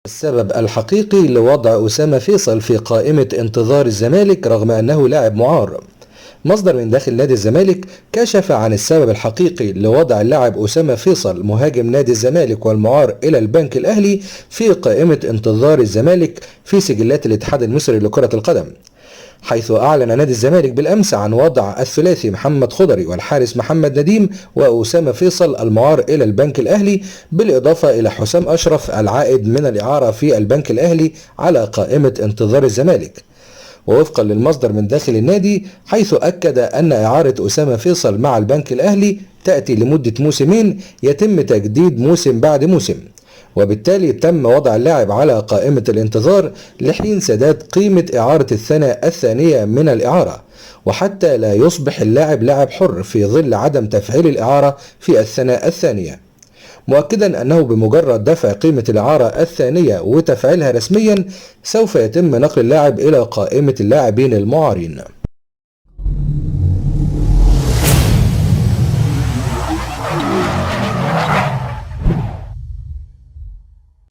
السبب الحقيقي لوضع أسامة فيصل في قائمة انتظار الزمالك رغم أنه لاعب معار. مصدر من داخل نادي الزمالك كشف عن السبب الحقيقي لوضع اللاعب أسامة فيصل مهاجم نادي الزمالك والمعار إلى البنك الأهلي في قائمة انتظار الزمالك في سجلات الاتحاد المصري لكرة القدم، حيث أعلن نادي الزمالك بالأمس عن وضع الثلاثي محمد خضري والحارس محمد نديم وأسامة فيصل المعار إلى البنك الأهلي، بالإضافة إلى حسام أشرف العائد من الإعارة في البنك الأهلي على قائمة انتظار الزمالك. ووفقا للمصدر من داخل النادي، حيث أكد أن إعارة أسامة فيصل مع البنك الأهلي تأتي لمدة موسمين يتم تجديد موسم بعد موسم، وبالتالي تم وضع اللاعب على قائمة الانتظار لحين سداد قيمة إعارة السنة الثانية من الإعارة، وحتى لا يصبح اللاعب لاعب حر في ظل عدم تفعيل الإعارة في السنة الثانية، مؤكدا أنه بمجرد دفع قيمة الإعارة الثانية وتفعيلها رسميا سوف يتم نقل اللاعب إلى قائمة اللاعبين المعارين.